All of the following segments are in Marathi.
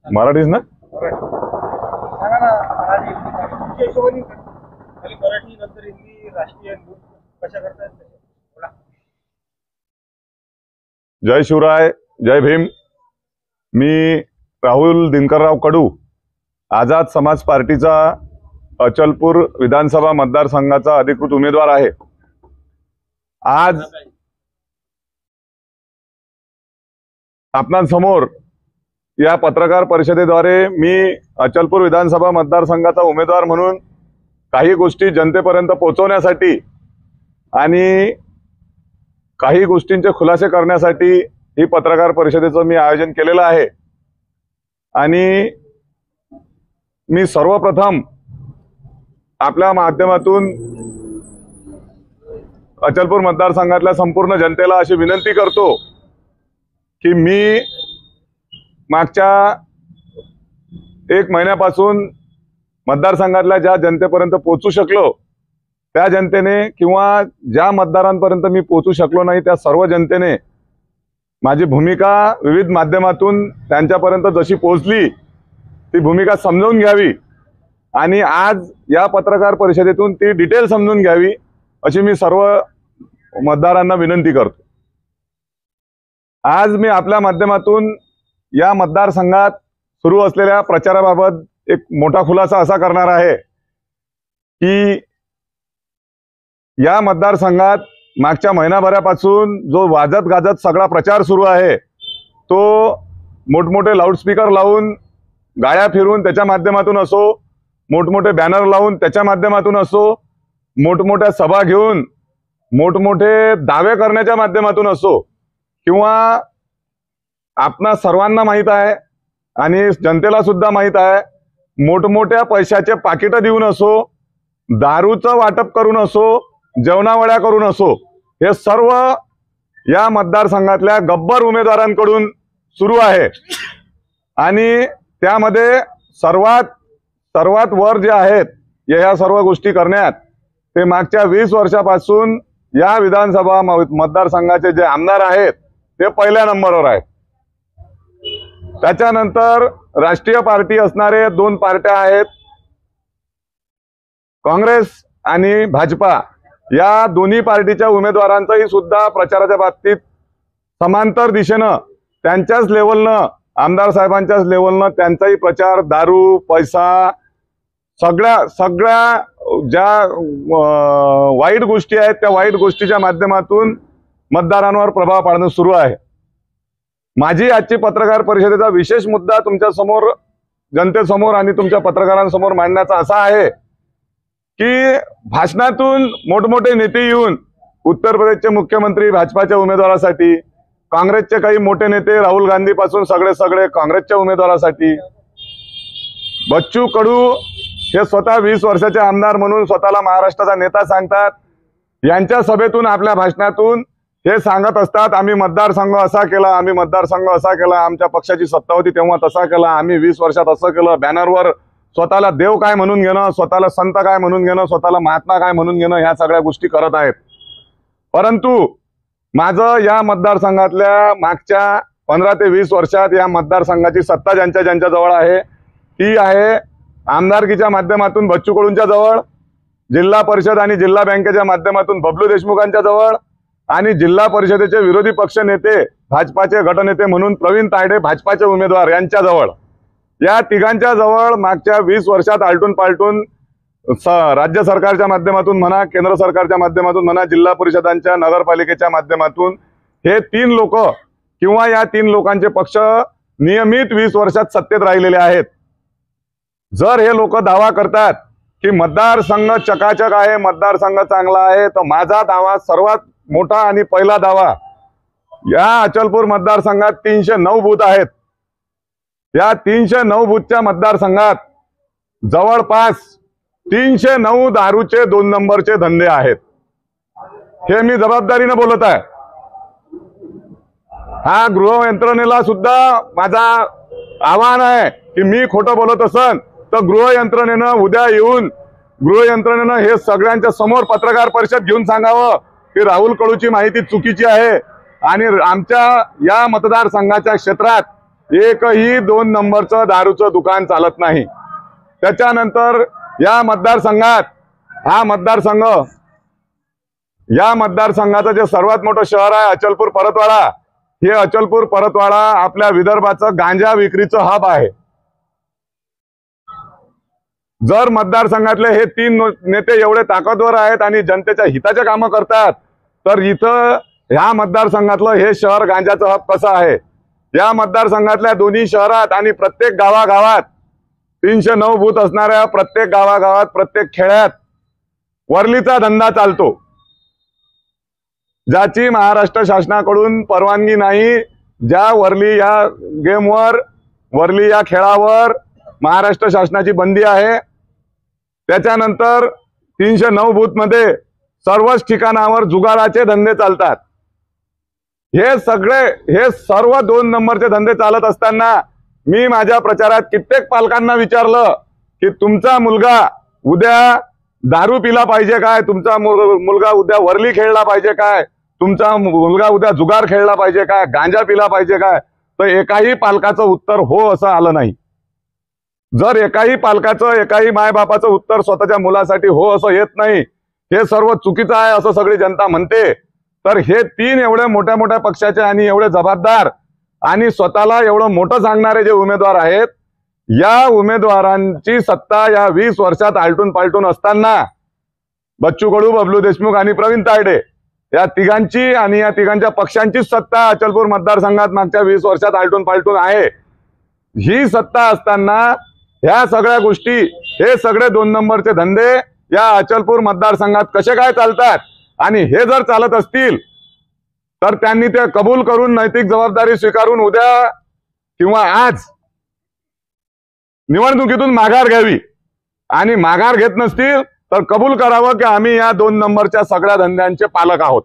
मराठीच ना? जय शिवराय, जय भीम। मी राहुल दिनकरराव कडू, आझाद समाज पार्टीचा अचलपूर विधानसभा मतदारसंघाचा अधिकृत उमेदवार आहे। आज आपणांसमोर या पत्रकार परिषदेद्वारे मी अचलपूर विधानसभा मतदारसंघाचा उमेदवार म्हणून काही गोष्टी जनतेपर्यंत पोहोचवण्यासाठी आणि काही गोष्टींचे खुलासे करण्यासाठी ही पत्रकार परिषदेचं मी आयोजन केलेलं आहे। आणि मी सर्वप्रथम आपल्या माध्यमातून अचलपूर मतदारसंघातल्या संपूर्ण जनतेला अशी विनंती करतो की मी मागच्या 1 महिन्यापासून मतदारसंघातल्या ज्या जनतेपर्यंत पोहोचू शकलो त्या जनतेने किंवा ज्या मतदारांपर्यंत मी पोहोचू शकलो नाही त्या सर्व जनतेने माझी भूमिका विविध माध्यमातून त्यांच्यापर्यंत जशी पोहोचली ती भूमिका समजून घ्यावी आणि आज या पत्रकार परिषदेतून ती डिटेल समजून घ्यावी अशी मी सर्व मतदारांना विनंती करतो। आज मी आपल्या माध्यमातून या मतदारसंघात सुरू असलेल्या प्रचाराबाबत एक मोठा खुलासा असा करणार आहे की या मतदारसंघात मागच्या महिनाभरापासून जो वाजत गाजत सगळा प्रचार सुरू आहे तो मोठमोठे लाऊडस्पीकर लावून गाड्या फिरून त्याच्या माध्यमातून असो, मोठमोठे बॅनर लावून त्याच्या माध्यमातून असो, मोठमोठ्या सभा घेऊन मोठमोठे दावे करण्याच्या माध्यमातून असो किंवा आपणा सर्वांना माहित आहे आणि जनतेला सुद्धा माहित आहे मोठमोठ्या पैशाचे पाकिट देऊन असो, दारूचं वाटप करून असो, जेवणावळ्या करून असो, हे सर्व या मतदारसंघातल्या गब्बर उमेदवारांकडून सुरू आहे। आणि त्यामध्ये सर्वात वर जे आहेत या सर्व गोष्टी करण्यात ते मागच्या 20 वर्षापासून या विधानसभा मतदारसंघाचे जे आमदार आहेत ते पहिल्या नंबरवर आहेत। त्याच्यानंतर राष्ट्रीय पार्टी असणारे 2 पार्ट्या आहेत, काँग्रेस आणि भाजपा। या दोन्ही पार्टीच्या उमेदवारांचाही सुद्धा प्रचाराच्या बाबतीत समांतर दिशेनं त्यांच्याच लेवलनं आमदार साहेबांच्याच लेवलनं त्यांचाही प्रचार दारू पैसा सगळ्या ज्या वाईट गोष्टी आहेत त्या वाईट गोष्टीच्या माध्यमातून मतदारांवर प्रभाव पाडणं सुरू आहे। माझी आजची पत्रकार परिषदेचा विशेष मुद्दा तुमच्या समोर जनतेसमोर आणि तुमच्या पत्रकारांसमोर मांडण्याचा असा आहे की भाषणातून मोठमोठे नेते येऊन उत्तर प्रदेशचे मुख्यमंत्री भाजपाच्या उमेदवारासाठी, काँग्रेसचे काही मोठे नेते राहुल गांधी पासून सगळे काँग्रेसच्या उमेदवारासाठी, बच्चू कडू हे स्वतः 20 वर्षाचे आमदार म्हणून स्वतःला महाराष्ट्राचा नेता सांगतात, यांच्या सभेतून आपल्या भाषणातून हे सांगत असतात आम्ही मतदारसंघ असा केला, आम्ही मतदारसंघ असा केला, आमच्या पक्षाची सत्ता होती तेव्हा तसा केला, आम्ही 20 वर्षात असं केलं। बॅनरवर स्वतःला देव काय म्हणून घेणं, स्वतःला संत काय म्हणून घेणं, स्वतःला महात्मा काय म्हणून घेणं, ह्या सगळ्या गोष्टी करत आहेत। परंतु माझं या मतदारसंघातल्या मागच्या 15 ते 20 वर्षात या मतदारसंघाची सत्ता ज्यांच्या जवळ आहे ती आहे आमदारकीच्या माध्यमातून बच्चू कडूंच्या जवळ, जिल्हा परिषद आणि जिल्हा बँकेच्या माध्यमातून बबलू देशमुखांच्या जवळ आणि जिल्हा परिषदेचे विरोधी पक्ष नेते भाजपाचे गटनेते म्हणून प्रवीण तायडे भाजपाचे उमेदवार यांच्या जवळ, या तिघांच्या जवळ मागच्या 20 वर्षात आलटून पालटून राज्य सरकारच्या माध्यमातून म्हणा, केंद्र सरकारच्या माध्यमातून म्हणा, जिल्हा परिषदांच्या नगरपालिकेच्या माध्यमातून हे 3 लोक किंवा या 3 लोकांचे पक्ष नियमित 20 वर्षात सत्तेत राहिलेले आहेत। जर हे लोक दावा करतात की मतदारसंघ चकाचक आहे, मतदारसंघ चांगला आहे, तर माझा दावा सर्वात मोठा आणि पहिला दावा, या अचलपूर मतदारसंघात 309 बूथ आहेत। या 309 बूथच्या मतदारसंघात जवळपास 309 दारूचे 2 नंबरचे धंदे आहेत। हे मी जबाबदारीने बोलत आहे। हा गृह यंत्रणेला सुद्धा माझा आव्हान आहे की मी खोटं बोलत असन तर गृह यंत्रणेनं उद्या येऊन गृह यंत्रणेनं हे सगळ्यांच्या समोर पत्रकार परिषद घेऊन सांगावं की राहुल कडूची माहिती चुकीची आहे आणि आमच्या या मतदारसंघाच्या क्षेत्रात एकही 2 नंबरचं दारूचं दुकान चालत नाही। त्याच्यानंतर या मतदारसंघात या मतदारसंघाचं जे सर्वात मोठं शहर आहे अचलपूर परतवाडा, हे अचलपूर परतवाडा आपल्या विदर्भाचं गांजा विक्रीचं हब आहे। जर मतदारसंघातले हे 3 नेते एवढे ताकदवर आहेत आणि जनतेच्या हिताचे कामं करतात, तर इथं ह्या मतदारसंघातलं हे शहर गांजाचं हब कसं आहे? या मतदारसंघातल्या दोन्ही शहरात आणि प्रत्येक गावागावात 309 बूथ असणाऱ्या प्रत्येक गावागावात प्रत्येक खेड्यात वरलीचा धंदा चालतो, ज्याची महाराष्ट्र शासनाकडून परवानगी नाही। ज्या वरली या गेमवर, वरली या खेळावर महाराष्ट्र शासनाची बंदी आहे। त्याच्यानंतर 309 बूथ मध्ये सर्वच ठिकाणावर जुगाराचे धंदे चालतात। हे सर्व 2 नंबरचे धंदे चालत असताना मी माझ्या प्रचारात कित्येक पालकांना विचारलं की तुमचा मुलगा उद्या दारू पिला पाहिजे काय, तुमचा मुलगा उद्या वरली खेळला पाहिजे काय, तुमचा मुलगा उद्या जुगार खेळला पाहिजे काय, गांजा पिला पाहिजे काय? तर एकाही पालकाचं उत्तर हो असं आलं नाही। जर एकाही पालकाचं, एकाही मायबापाचं उत्तर स्वतःच्या मुलासाठी हो असं येत नाही, हे सर्व चुकीचं आहे असं सगळी जनता म्हणते, तर हे 3 एवढे मोठ्या मोठ्या पक्षाचे आणि एवढे जबाबदार आणि स्वतःला एवढं मोठं सांगणारे जे उमेदवार आहेत, या उमेदवारांची सत्ता या 20 वर्षात आलटून पालटून असताना बच्चू कडू, बबलू देशमुख आणि प्रवीण तायडे या तिघांची आणि या तिघांच्या पक्षांचीच सत्ता अचलपूर मतदारसंघात मागच्या 20 वर्षात आलटून पालटून आहे। ही सत्ता असताना ह्या सगळ्या गोष्टी, हे सगळे 2 नंबरचे धंदे या अचलपूर मतदारसंघात कसे काय चालतात? आणि हे जर चालत असतील तर त्यांनी ते कबूल करून नैतिक जबाबदारी स्वीकारून उद्या किंवा आज निवडणुकीतून माघार घ्यावी, आणि माघार घेत नसतील तर कबूल करावं की आम्ही या 2 नंबरच्या सगळ्या धंद्यांचे पालक आहोत।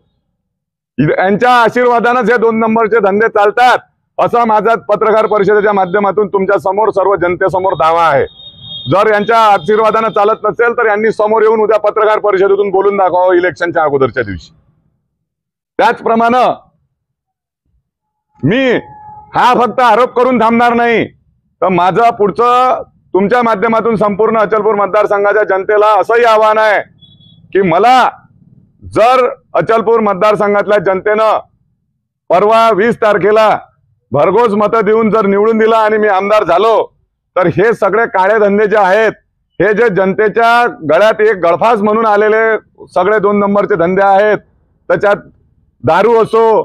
यांच्या आशीर्वादानेच हे 2 नंबरचे धंदे चालतात असा माझा पत्रकार परिषदेच्या माध्यमातून तुमच्या समोर सर्व जनतेसमोर दावा आहे। जर यांच्या आशीर्वादाने चालत नसेल तर यांनी समोर येऊन उद्या पत्रकार परिषदेतून बोलून दाखवावं इलेक्शनच्या अगोदरच्या दिवशी। त्याचप्रमाणे मी हा फक्त आरोप करून थांबणार नाही, तर माझं पुढचं तुमच्या माध्यमातून संपूर्ण अचलपूर मतदारसंघाच्या जनतेला असंही आव्हान आहे की मला जर अचलपूर मतदारसंघातल्या जनतेनं परवा 20 तारखेला भरघोस मतं देऊन जर निवडून दिला आणि मी आमदार झालो, तर हे सगळे काळे धंदे जे आहेत, हे जे जनतेच्या गळ्यात एक गळफास म्हणून आलेले सगळे 2 नंबरचे धंदे आहेत, त्याच्यात दारू असो,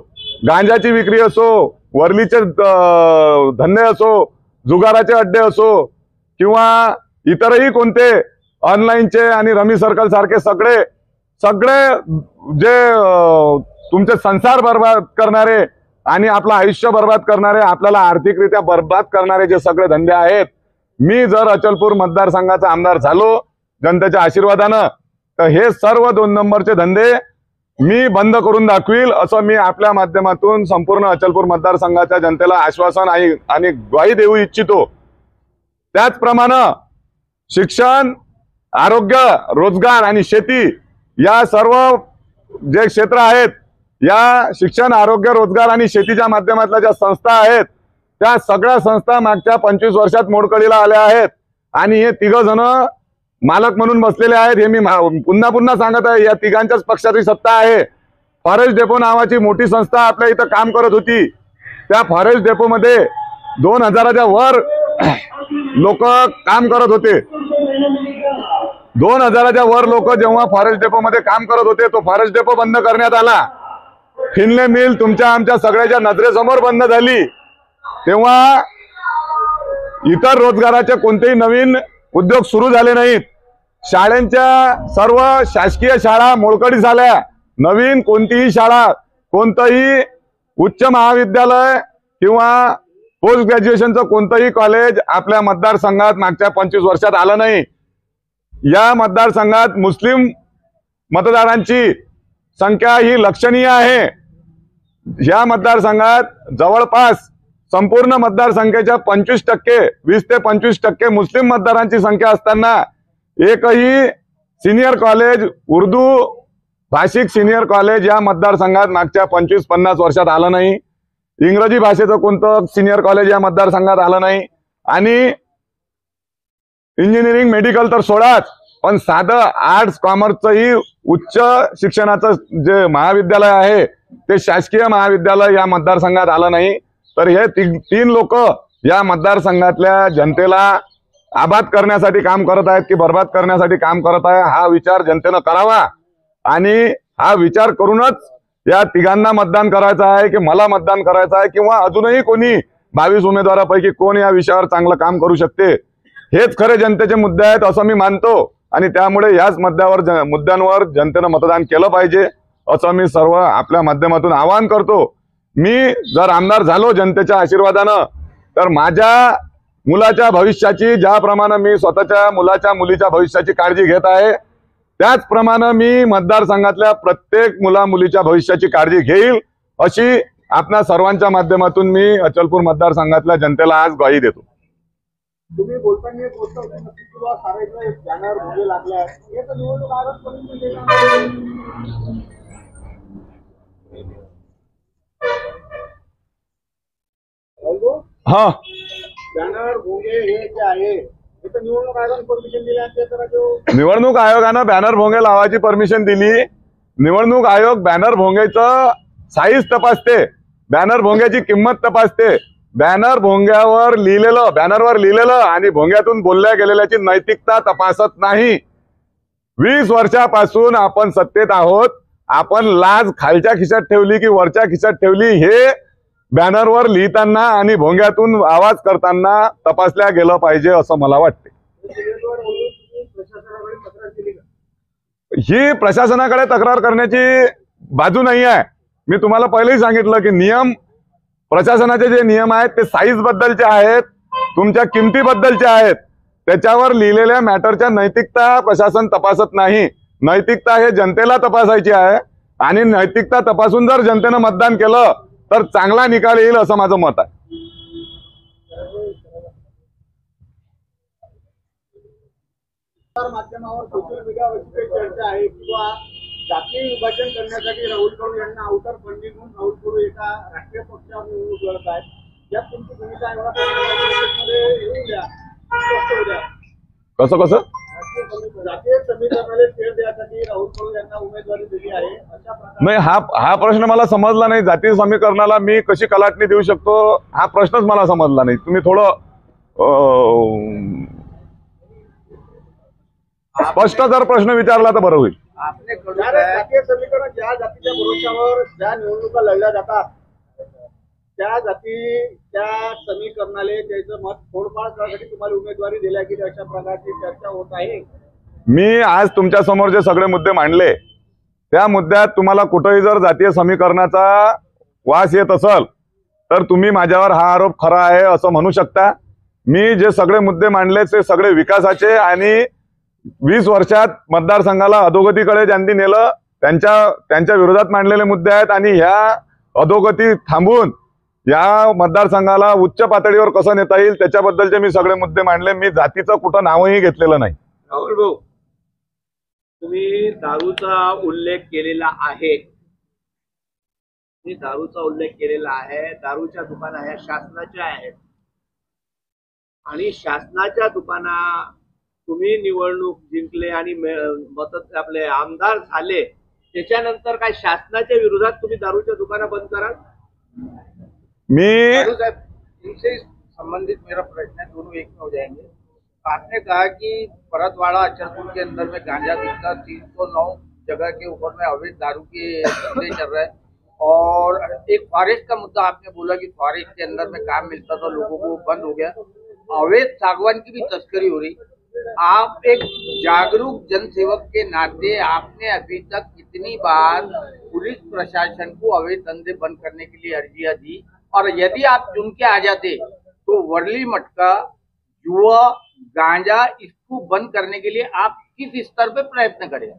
गांजाची विक्री असो, वरलीचे धंदे असो, जुगाराचे अड्डे असो किंवा इतरही कोणते ऑनलाईनचे आणि रमी सर्कल सारखे सगळे जे तुमचे संसार बर्बाद करणारे आणि आपलं आयुष्य बर्बाद करणारे, आपल्याला आर्थिकरित्या बर्बाद करणारे जे सगळे धंदे आहेत, मी जर अचलपूर मतदारसंघाचा आमदार झालो जनतेच्या आशीर्वादानं, तर हे सर्व 2 नंबरचे धंदे मी बंद करून दाखवील असं मी आपल्या माध्यमातून संपूर्ण अचलपूर मतदारसंघाच्या जनतेला आश्वासन आणि ग्वाही देऊ इच्छितो। त्याचप्रमाणे शिक्षण, आरोग्य, रोजगार आणि शेती या सर्व जे क्षेत्र आहेत, या शिक्षण, आरोग्य, रोजगार आणि शेतीच्या माध्यमातल्या ज्या संस्था आहेत, त्या सगळ्या संस्था मागच्या 25 वर्षात मोडकळीला आल्या आहेत आणि हे 3 जण मालक म्हणून बसलेले आहेत। हे मी पुन्हा पुन्हा सांगत आहे, या तिघांच्याच पक्षाची सत्ता आहे। फॉरेस्ट डेपो नावाची मोठी संस्था आपल्या इथं काम करत होती, त्या फॉरेस्ट डेपो मध्ये 2000च्या वर लोक काम करत होते। 2000च्या वर लोक जेव्हा फॉरेस्ट डेपो मध्ये काम करत होते, तो फॉरेस्ट डेपो बंद करण्यात आला। फिनले मिल तुमच्या आमच्या सगळ्याच्या नजरेसमोर बंद झाली, तेव्हा इतर रोजगाराचे कोणतेही नवीन उद्योग सुरू झाले नाहीत। शाळांच्या सर्व शासकीय शाळा मोडकळीस झाल्या। नवीन कोणतीही शाळा, कोणतंही उच्च महाविद्यालय किंवा पोस्ट ग्रॅज्युएशनचं कोणतंही कॉलेज आपल्या मतदारसंघात मागच्या 25 वर्षात आलं नाही। या मतदारसंघात मुस्लिम मतदारांची संख्या ही लक्षणीय आहे। या मतदारसंघात जवळपास संपूर्ण मतदारसंख्येच्या 25%, 20 ते 25% मुस्लिम मतदारांची संख्या असताना एकही सिनियर कॉलेज, उर्दू भाषिक सिनियर कॉलेज या मतदारसंघात मागच्या 25-50 वर्षात आलं नाही। इंग्रजी भाषेचं कोणतं सिनियर कॉलेज या मतदारसंघात आलं नाही, आणि इंजिनिअरिंग मेडिकल तर सोडाच, पण साधं आर्ट्स कॉमर्सचंही उच्च शिक्षणाचं जे महाविद्यालय आहे ते शासकीय महाविद्यालय या मतदारसंघात आलं नाही. तर हे तीन लोक या मतदारसंघातल्या जनतेला आबाद करण्यासाठी काम करत आहेत की बर्बाद करण्यासाठी काम करत आहे, हा विचार जनतेनं करावा. आणि हा विचार करूनच या तिघांना मतदान करायचं आहे की मला मतदान करायचं आहे, किंवा अजूनही कोणी 22 उमेदवारापैकी कोण या विषयावर चांगलं काम करू शकते, हेच खरे जनतेचे मुद्दे आहेत असं मी मानतो. आणि त्यामुळे याच मुद्द्यांवर जनतेनं मतदान केलं पाहिजे असं मी सर्व आपल्या माध्यमातून आवाहन करतो. मी जर आमदार झालो जनतेच्या आशीर्वादानं, तर माझ्या मुलाच्या भविष्याची, ज्याप्रमाणे मी स्वतःच्या मुलाच्या मुलीच्या भविष्याची काळजी घेत आहे, त्याचप्रमाणे मी मतदारसंघातल्या प्रत्येक मुला मुलीच्या भविष्याची काळजी घेईल, अशी आपल्या सर्वांच्या माध्यमातून मी अचलपूर मतदारसंघातल्या जनतेला आज ग्वाही देतो. तुम्ही बोलताना एक गोष्ट नक्की किंवा सारायचं बॅनर भोगे लागलाय, हे तर निवडणूक आयोगापर्यंत हा बॅनर भोगे हे जे आहे हे तर निवडणूक आयोगाने परमिशन दिली आहे, ते तर निवडणूक आयोगानं बॅनर भोंगे लावायची परमिशन दिली. निवडणूक आयोग बॅनर भोंग्याचं साईज तपासते, बॅनर भोंग्याची किंमत तपासते, बॅनरवर लिहिलेलं आणि भोंग्यातून बोलल्या गेलेल्याची नैतिकता तपासत नाही. 20 वर्षापासून आपण सत्तेत आहोत, आपण लाज खालच्या खिशात ठेवली की वरच्या खिशात ठेवली, हे बॅनरवर लिहिताना आणि भोंग्यातून आवाज करताना तपासल्या गेलं पाहिजे असं मला वाटते. ही प्रशासनाकडे तक्रार करण्याची बाजू नाही आहे. मी तुम्हाला पहिलेही सांगितलं की प्रशासनाचे जे नियम आहेत ते साईज बद्दलचे आहेत, तुमच्या किमतीबद्दलचे आहेत. त्याच्यावर लिहिलेल्या मॅटरच्या नैतिकता प्रशासन तपासत नाही. नैतिकता हे जनतेला तपासायची आहे, आणि नैतिकता तपासून जर जनतेनं मतदान केलं तर चांगला निकाल येईल असं माझं मत आहे. माध्यमावर सोशल मीडियावरची चर्चा आहे किंवा जातीय विभाजन करण्यासाठी राहुल कडू यांना आउटर फंडिंग म्हणून राहुल कडू एका राष्ट्रीय पक्षावर निवडणूक लढत आहेत. यात तुमची भूमिका आहे कसं जातीय समीकरणाला खेळ देण्यासाठी राहुल कडू यांना उमेदवारी दिली आहे अशा प्रकारे. नाही, हा प्रश्न मला समजला नाही. जातीय समीकरणाला मी कशी कलाटणी देऊ शकतो हा प्रश्नच मला समजला नाही. तुम्ही थोडं स्पष्ट जर प्रश्न विचारला तर बरं होईल. जातीय समीकरण ज्या जातीच्या भरोशावर ज्या निवडणुका लढल्या जातात त्या जाती त्या समीकरणाले त्याचं मत फोडफाड करण्यासाठी तुम्हाला उमेदवारी दिल्या गेली अशा प्रकारची चर्चा होत आहे. मी आज तुमच्या समोर जे सगळे मुद्दे मांडले त्या मुद्द्यात तुम्हाला कुठेही जर जातीय समीकरणाचा वास येत असेल तर तुम्ही माझ्यावर हा आरोप खरा आहे असं म्हणू शकता. मी जे सगळे मुद्दे मांडले ते सगळे विकासाचे आणि 20 वर्षात मतदारसंघाला अधोगतीकडे ज्यांनी नेलं त्यांच्या विरोधात मांडलेले मुद्दे आहेत, आणि ह्या अधोगती थांबून या मतदारसंघाला उच्च पातळीवर कसं नेता येईल त्याच्याबद्दलचे मी सगळे मुद्दे मांडले. मी जातीचं कुठं नावही घेतलेलं नाही. राहुल भाऊ, तुम्ही दारूचा उल्लेख केलेला आहे. दारूच्या दुकाना ह्या शासनाच्या आहेत, आणि शासनाच्या दुकाना तुम्ही निवडणूक जिंकले आणि आपले आमदार झाले त्याच्यानंतर काय शासनाच्या विरोधात तुम्ही दारूच्या दुकाना बंद कराल? इनसे संबंधित मेरा प्रश्न है, दोनों एक में हो जाएंगे. आपने कहा कि परतवाड़ा अचलपुर के अंदर में गांजा बिकता, 309 जगह के ऊपर में अवैध दारू के धंधे चल रहे हैं, और एक फॉरेस्ट का मुद्दा आपने बोला कि फॉरेस्ट के अंदर में काम मिलता था लोगों को, बंद हो गया. अवैध सागवान की भी तस्करी हो रही. आप एक जागरूक जनसेवक के नाते आपने अभी तक कितनी बार पुलिस प्रशासन को अवैध धंधे बंद करने के लिए अर्जियां दी, और यदि आप चुन के आ जाते तो वर्ली मटका, जुआ, गांजा इसको बंद करने के लिए आप किस स्तर पे प्रयत्न करें?